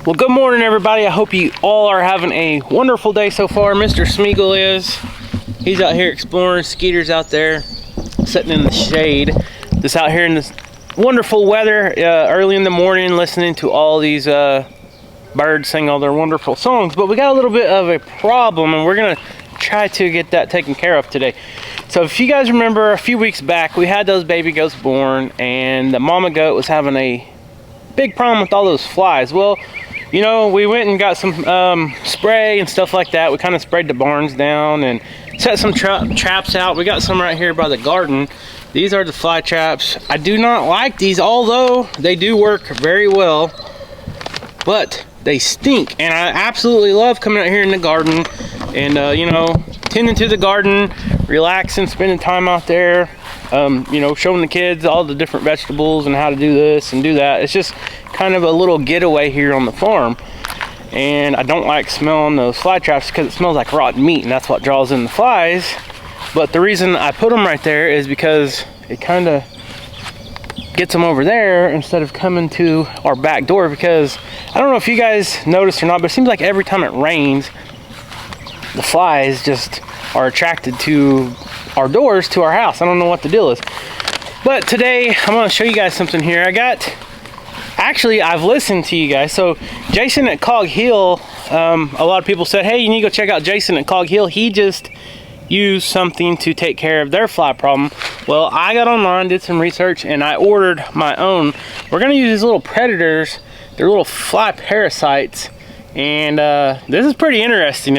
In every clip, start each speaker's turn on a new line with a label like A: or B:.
A: Well, good morning, everybody. I hope you all are having a wonderful day so far. Mr. Smeagol is. He's out here exploring. Skeeter's out there sitting in the shade. Just out here in this wonderful weather early in the morning, listening to all these birds sing all their wonderful songs. But we got a little bit of a problem, and we're going to try to get that taken care of today. So if you guys remember, a few weeks back, we had those baby goats born, and the mama goat was having a big problem with all those flies. Well, you know, we went and got some spray and stuff like that. We kind of sprayed the barns down and set some traps out. We got some right here by the garden. These are the fly traps. I do not like these, although they do work very well, but they stink. And I absolutely love coming out here in the garden and, you know, tending to the garden, relaxing, spending time out there, you know, showing the kids all the different vegetables and how to do this and do that. It's just kind of a little getaway here on the farm. And I don't like smelling those fly traps because it smells like rotten meat, and that's what draws in the flies. But the reason I put them right there is because it kind of gets them over there instead of coming to our back door. Because I don't know if you guys noticed or not, but it seems like every time it rains, the flies just are attracted to our doors, to our house. I don't know what the deal is. But today I'm going to show you guys something here. Actually, I've listened to you guys. So Jason at Cog Hill, a lot of people said, hey, you need to go check out Jason at Cog Hill. He just used something to take care of their fly problem. Well, I got online, did some research, and I ordered my own. We're going to use these little predators. They're little fly parasites. And this is pretty interesting.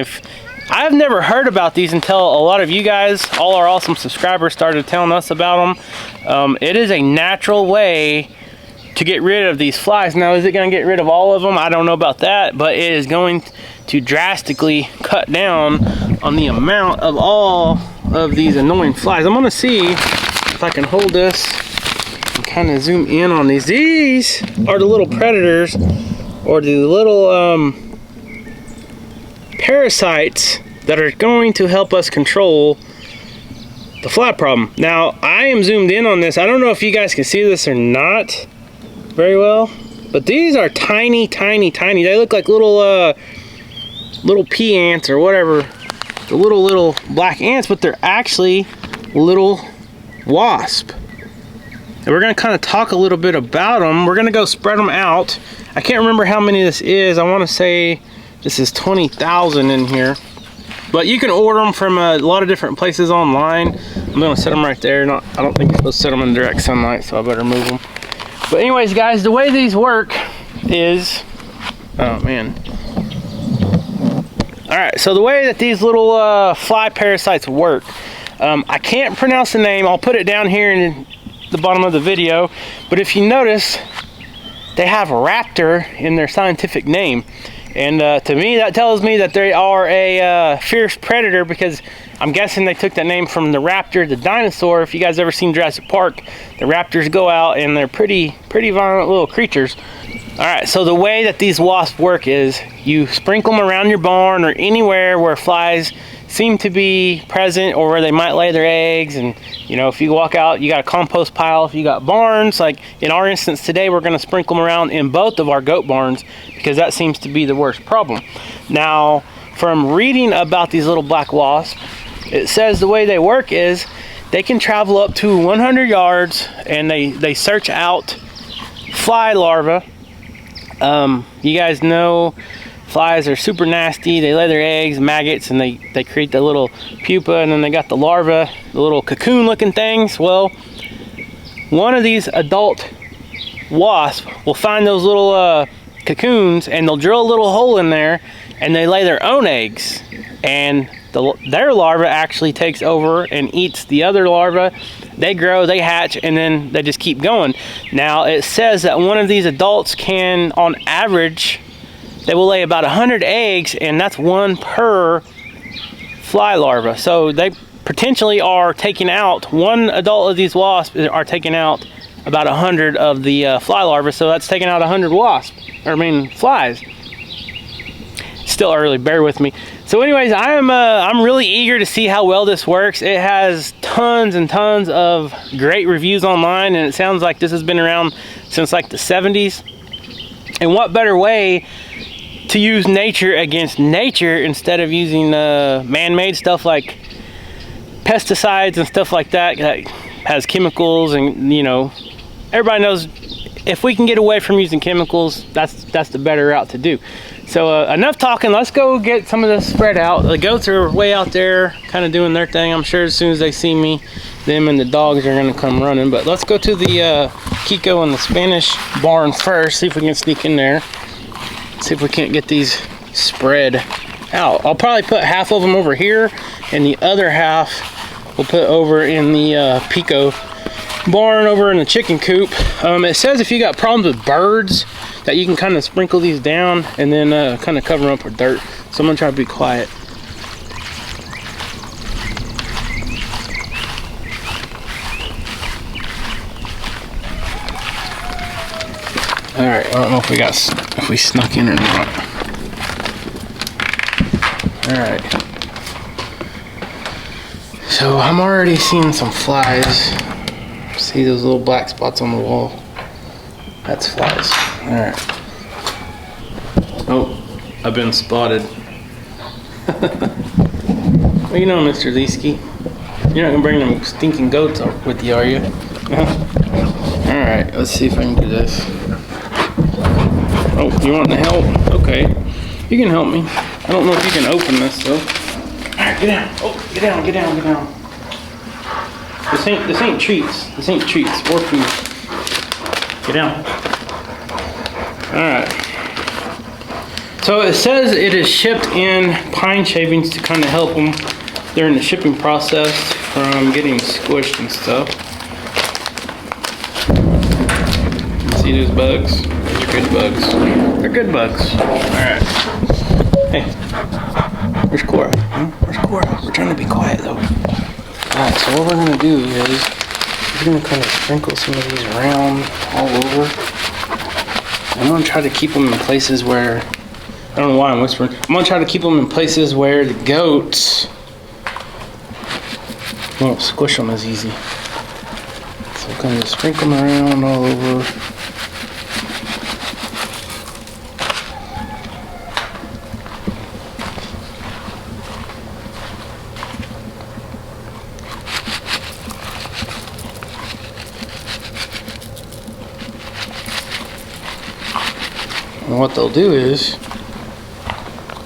A: I've never heard about these until a lot of you guys, all our awesome subscribers, started telling us about them. It is a natural way to get rid of these flies. Now, is it going to get rid of all of them? I don't know about that, but it is going to drastically cut down on the amount of all of these annoying flies. I'm going to see if I can hold this and kind of zoom in on these. These are the little predators, or the little parasites that are going to help us control the fly problem. Now, I am zoomed in on this. I don't know if you guys can see this or not very well, but these are tiny, tiny, tiny. They look like little pea ants or whatever, the little black ants, but they're actually little wasp. And we're going to kind of talk a little bit about them. We're going to go spread them out. I can't remember how many this is. I want to say this is 20,000 in here, but you can order them from a lot of different places online. I'm going to set them right there. I don't think you're supposed to set them in direct sunlight, so I better move them. But anyways, guys, the way these work is, oh man. All right, so the way that these little fly parasites work, I can't pronounce the name. I'll put it down here in the bottom of the video. But if you notice, they have raptor in their scientific name. And to me, that tells me that they are a fierce predator, because I'm guessing they took that name from the raptor, the dinosaur. If you guys ever seen Jurassic Park, the raptors go out and they're pretty violent little creatures. All right, so the way that these wasps work is you sprinkle them around your barn or anywhere where flies seem to be present, or where they might lay their eggs. And you know, if you walk out, you got a compost pile. If you got barns, like in our instance today, we're going to sprinkle them around in both of our goat barns, because that seems to be the worst problem. Now, from reading about these little black wasps, it says the way they work is they can travel up to 100 yards and they search out fly larvae. You guys know flies are super nasty. They lay their eggs, maggots, and they create the little pupa, and then they got the larvae, the little cocoon looking things. Well, one of these adult wasps will find those little cocoons, and they'll drill a little hole in there, and they lay their own eggs, and their larva actually takes over and eats the other larva. They grow, they hatch, and then they just keep going. Now, it says that one of these adults can, on average, they will lay about 100 eggs, and that's one per fly larva. So they potentially are taking out, one adult of these wasps are taking out about 100 of the fly larvae. So that's taking out 100 flies. Still early, bear with me. So anyways, I'm really eager to see how well this works. It has tons and tons of great reviews online, and it sounds like this has been around since like the 70s. And what better way to use nature against nature instead of using man-made stuff like pesticides and stuff like that has chemicals. And you know, everybody knows if we can get away from using chemicals, that's the better route to do. So enough talking, let's go get some of this spread out. The goats are way out there kind of doing their thing. I'm sure as soon as they see me, them and the dogs are gonna come running. But let's go to the Kiko and the Spanish barn first, see if we can sneak in there. See if we can't get these spread out. I'll probably put half of them over here and the other half we'll put over in the Pico barn over in the chicken coop. It says if you got problems with birds that you can kind of sprinkle these down and then kind of cover them up with dirt. So I'm gonna try to be quiet. All right, I don't know if we snuck in or not. All right. So I'm already seeing some flies. See those little black spots on the wall? That's flies. All right. Oh, I've been spotted. Well, you know, Mr. Leesky, you're not gonna bring them stinking goats with you, are you? All right, let's see if I can do this. Oh, you want to help? Okay, you can help me. I don't know if you can open this though. All right, get down. Oh, get down, get down, get down. This ain't treats. This ain't treats or food. Get down. All right. So it says it is shipped in pine shavings to kind of help them during the shipping process from getting squished and stuff. See those bugs? Those are good bugs. They're good bugs. All right. Hey, where's Cora? Where's Cora? We're trying to be quiet though. Alright, so what we're going to do is we're going to kind of sprinkle some of these around all over. I'm going to try to keep them in places where, I don't know why I'm whispering, I'm going to try to keep them in places where the goats won't squish them as easy. So I'm going to sprinkle them around all over. And what they'll do is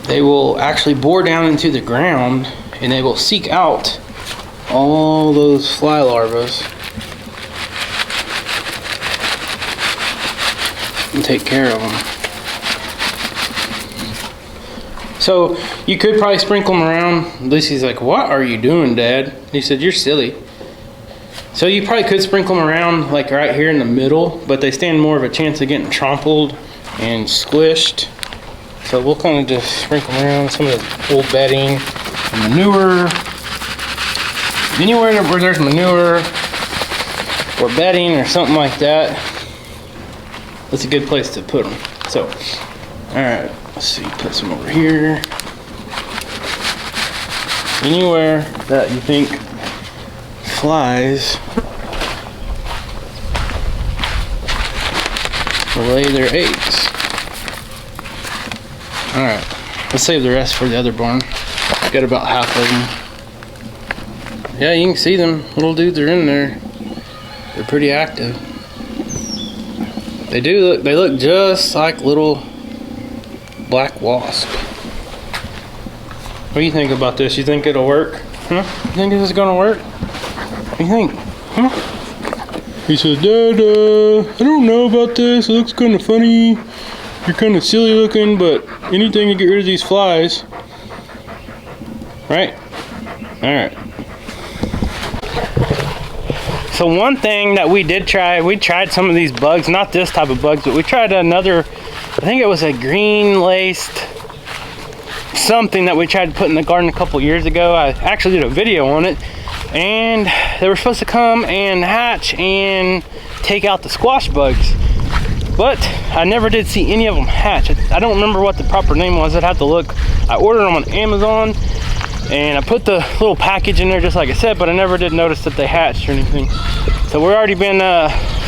A: they will actually bore down into the ground and they will seek out all those fly larvae and take care of them. So you could probably sprinkle them around. Lucy's like, "What are you doing, Dad?" He said, "You're silly." So you probably could sprinkle them around like right here in the middle, but they stand more of a chance of getting trampled and squished. So we'll kind of just sprinkle around some of the old bedding and manure. Anywhere where there's manure or bedding or something like that, that's a good place to put them. So, all right, let's see, put some over here. Anywhere that you think flies will lay their eggs. Alright, let's save the rest for the other barn. Got about half of them. Yeah, you can see them. Little dudes are in there. They're pretty active. They look just like little black wasp. What do you think about this? You think it'll work? Huh? You think this is gonna work? What do you think? Huh? He says, "Dad, I don't know about this. It looks kind of funny. You're kind of silly looking, but anything to get rid of these flies." Right? Alright. So one thing that we did try, we tried some of these bugs, not this type of bugs, but we tried another, I think it was a green laced something that we tried to put in the garden a couple years ago. I actually did a video on it. And they were supposed to come and hatch and take out the squash bugs, but I never did see any of them hatch. I don't remember what the proper name was. I'd have to look. I ordered them on Amazon and I put the little package in there just like I said, but I never did notice that they hatched or anything. So we're already been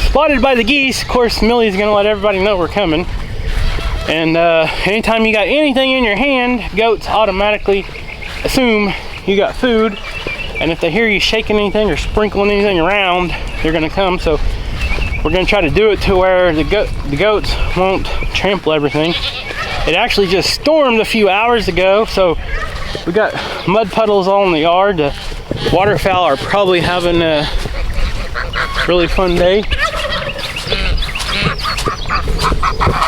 A: spotted by the geese. Of course, Millie's gonna let everybody know we're coming. And anytime you got anything in your hand, goats automatically assume you got food. And if they hear you shaking anything or sprinkling anything around, they're gonna come. So we're gonna try to do it to where the goats won't trample everything. It actually just stormed a few hours ago, so we got mud puddles all in the yard. The waterfowl are probably having a really fun day.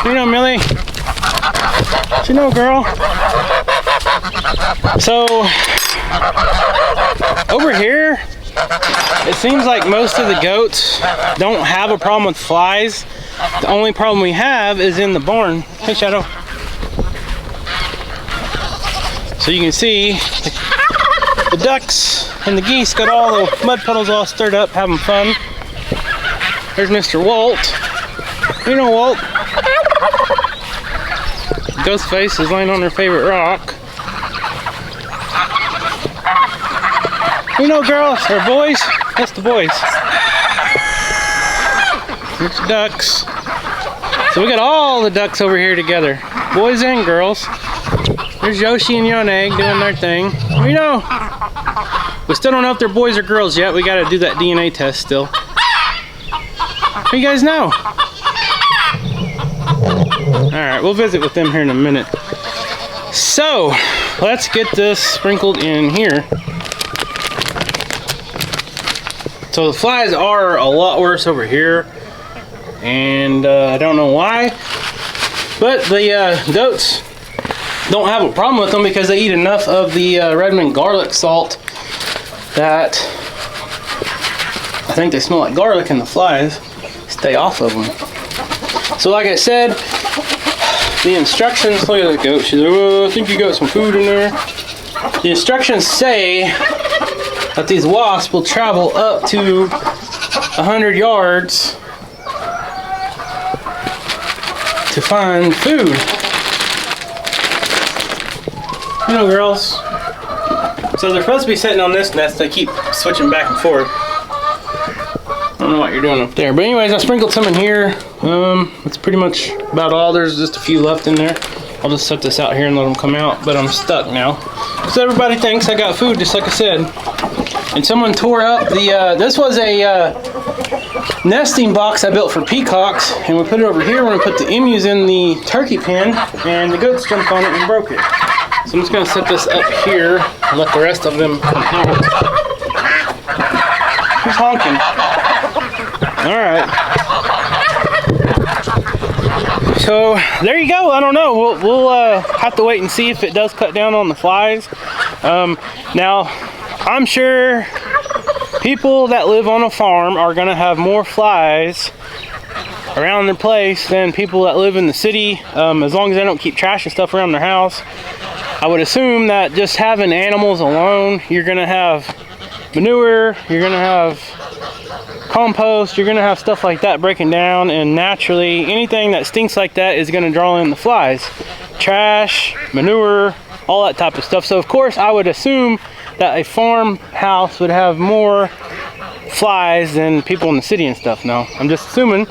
A: You know, Millie? What you know, girl? So, over here, it seems like most of the goats don't have a problem with flies. The only problem we have is in the barn. Hey, Shadow. So you can see the ducks and the geese got all the mud puddles all stirred up, having fun. There's Mr. Walt. You know Walt. Ghostface is laying on her favorite rock. You know, girls or boys? That's the boys. Here's the ducks. So we got all the ducks over here together, boys and girls. There's Yoshi and Yoneg doing their thing. You know, we still don't know if they're boys or girls yet. We got to do that DNA test still. What do you guys know? Alright, we'll visit with them here in a minute. So, let's get this sprinkled in here. So the flies are a lot worse over here. And I don't know why. But the goats don't have a problem with them because they eat enough of the Redmond garlic salt that I think they smell like garlic, and the flies stay off of them. So like I said, the instructions, look at the goat. She's like, oh, I think you got some food in there. The instructions say that these wasps will travel up to 100 yards to find food. You know, girls. So they're supposed to be sitting on this nest. They keep switching back and forth. I don't know what you're doing up there. But anyways, I sprinkled some in here. That's pretty much about all. There's just a few left in there. I'll just set this out here and let them come out. But I'm stuck now. So everybody thinks I got food, just like I said. And someone tore up the, this was a nesting box I built for peacocks. And we put it over here when we put the emus in the turkey pen. And the goats jumped on it and broke it. So I'm just going to set this up here and let the rest of them come out. Who's honking? Alright. So, there you go. I don't know. We'll have to wait and see if it does cut down on the flies. Now, I'm sure people that live on a farm are going to have more flies around their place than people that live in the city, as long as they don't keep trash and stuff around their house. I would assume that just having animals alone, you're going to have manure, you're going to have compost, you're going to have stuff like that breaking down, and naturally anything that stinks like that is going to draw in the flies. Trash, manure, all that type of stuff. So of course I would assume that a farmhouse would have more flies than people in the city and stuff. No, I'm just assuming.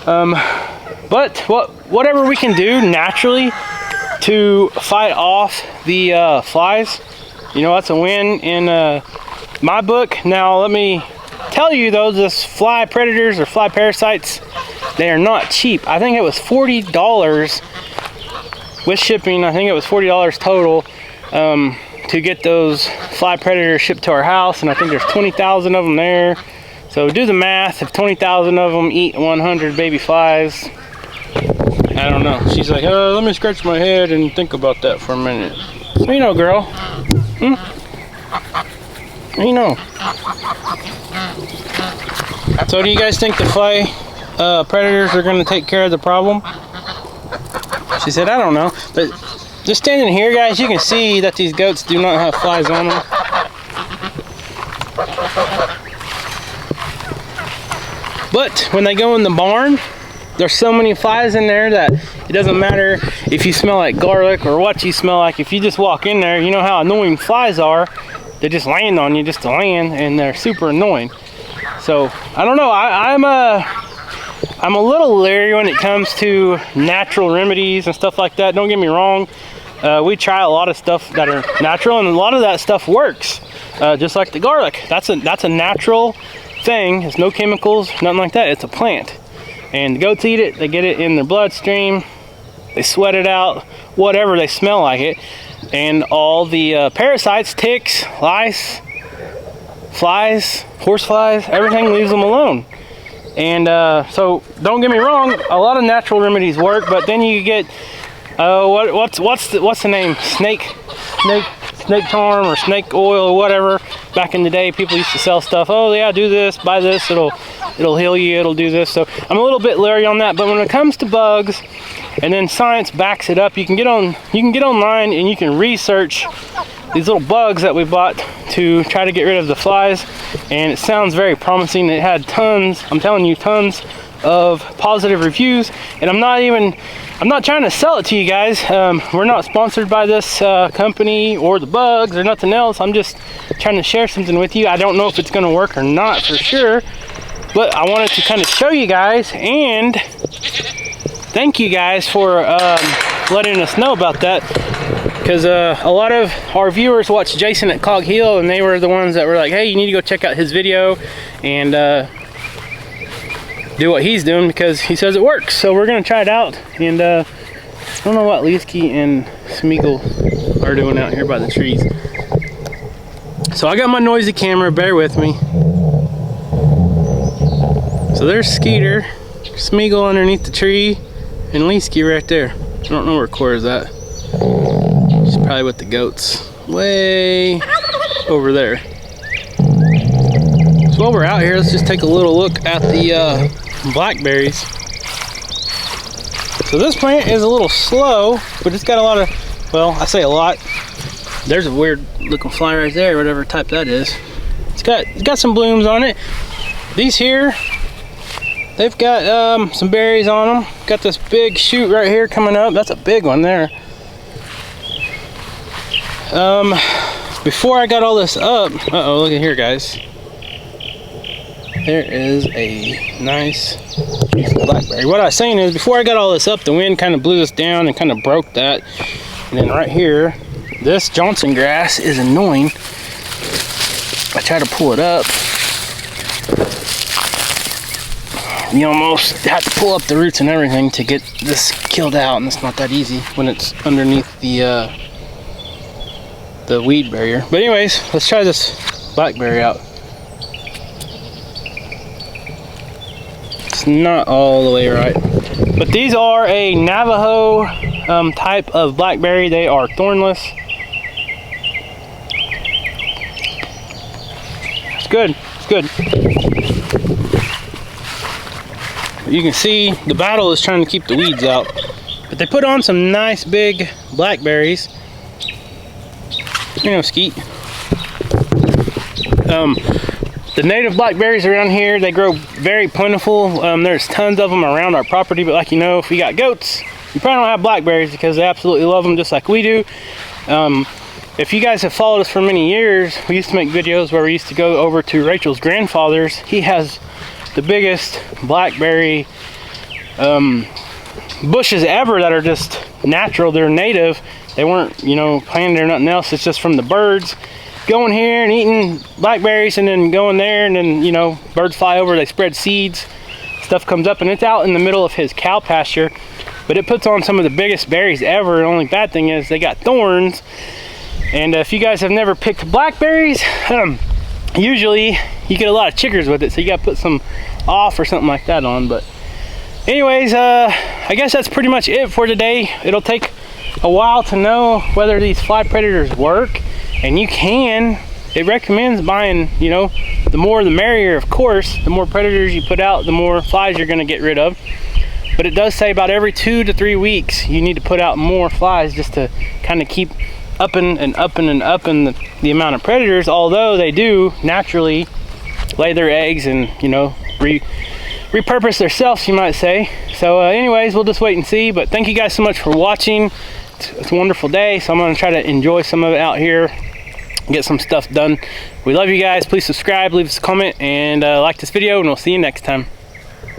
A: But whatever we can do naturally to fight off the flies, you know, that's a win in my book. Now let me tell you though, this fly predators or fly parasites, they are not cheap. I think it was $40 with shipping. I think it was $40 total to get those fly predators shipped to our house, and I think there's 20,000 of them there. So do the math. If 20,000 of them eat 100 baby flies, I don't know. She's like, oh, let me scratch my head and think about that for a minute. You know, girl. You know. So do you guys think the fly predators are going to take care of the problem? She said, I don't know. But just standing here, guys, you can see that these goats do not have flies on them. But when they go in the barn, there's so many flies in there that it doesn't matter if you smell like garlic or what you smell like. If you just walk in there, you know how annoying flies are. They just land on you just to land, and they're super annoying. So I don't know. I'm a little leery when it comes to natural remedies and stuff like that. Don't get me wrong. We try a lot of stuff that are natural, and a lot of that stuff works. Just like the garlic. That's a natural thing. It's no chemicals, nothing like that. It's a plant. And the goats eat it. They get it in their bloodstream. They sweat it out. Whatever, they smell like it. And all the parasites, ticks, lice, flies, horseflies, everything leaves them alone. And so don't get me wrong, a lot of natural remedies work, but then you get what's the name? Snake charm or snake oil or whatever. Back in the day, people used to sell stuff. Oh yeah, do this, buy this, it'll heal you, it'll do this. So I'm a little bit leery on that. But when it comes to bugs, and then science backs it up, you can get online and you can research these little bugs that we bought to try to get rid of the flies, and it sounds very promising. It had tons, I'm telling you, tons of positive reviews, and I'm not trying to sell it to you guys. We're not sponsored by this company or the bugs or nothing else. I'm just trying to share something with you. I don't know if it's going to work or not for sure, but I wanted to kind of show you guys, and thank you guys for letting us know about that, because a lot of our viewers watch Jason at Cog Hill, and they were the ones that were like, hey, you need to go check out his video and do what he's doing, because he says it works. So we're gonna try it out, and I don't know what Leesky and Smeagol are doing out here by the trees. So I got my noisy camera, bear with me. So there's Skeeter, Smeagol underneath the tree, and Leesky right there. I don't know where Cora's at. She's probably with the goats, way over there. So while we're out here, let's just take a little look at the blackberries. So this plant is a little slow, but it's got a lot of, well, I say a lot. There's a weird looking fly right there, whatever type that is. It's got some blooms on it. These here, they've got some berries on them. Got this big shoot right here coming up. That's a big one there. Before I got all this up, uh-oh, look at here, guys. There is a nice blackberry. What I was saying is, before I got all this up, the wind kind of blew this down and kind of broke that. And then right here, this Johnson grass is annoying. I try to pull it up. You almost have to pull up the roots and everything to get this killed out, and it's not that easy when it's underneath the weed barrier. But anyways, let's try this blackberry out. It's not all the way right, but these are a Navajo type of blackberry. They are thornless. It's good. It's good. You can see the battle is trying to keep the weeds out, but they put on some nice big blackberries. You know, Skeet. The native blackberries around here, they grow very plentiful. There's tons of them around our property, but like, you know, if you got goats, you probably don't have blackberries because they absolutely love them just like we do. If you guys have followed us for many years, we used to make videos where we used to go over to Rachel's grandfather's. He has the biggest blackberry bushes ever that are just natural. They're native. They weren't, you know, planted or nothing else. It's just from the birds going here and eating blackberries, and then going there, and then, you know, birds fly over, they spread seeds, stuff comes up, and it's out in the middle of his cow pasture, but it puts on some of the biggest berries ever. The only bad thing is they got thorns. And if you guys have never picked blackberries, usually you get a lot of chiggers with it, so you got to put some off or something like that on. But anyways, I guess that's pretty much it for today. It'll take a while to know whether these fly predators work, and it recommends buying, you know, the more the merrier, of course. The more predators you put out, the more flies you're going to get rid of. But it does say about every 2 to 3 weeks you need to put out more flies, just to kind of keep upping and upping and upping the amount of predators, although they do naturally lay their eggs and, you know, repurpose themselves, you might say. So anyways, we'll just wait and see. But thank you guys so much for watching. It's a wonderful day, so I'm going to try to enjoy some of it out here, get some stuff done. We love you guys. Please subscribe, leave us a comment, and like this video, and we'll see you next time.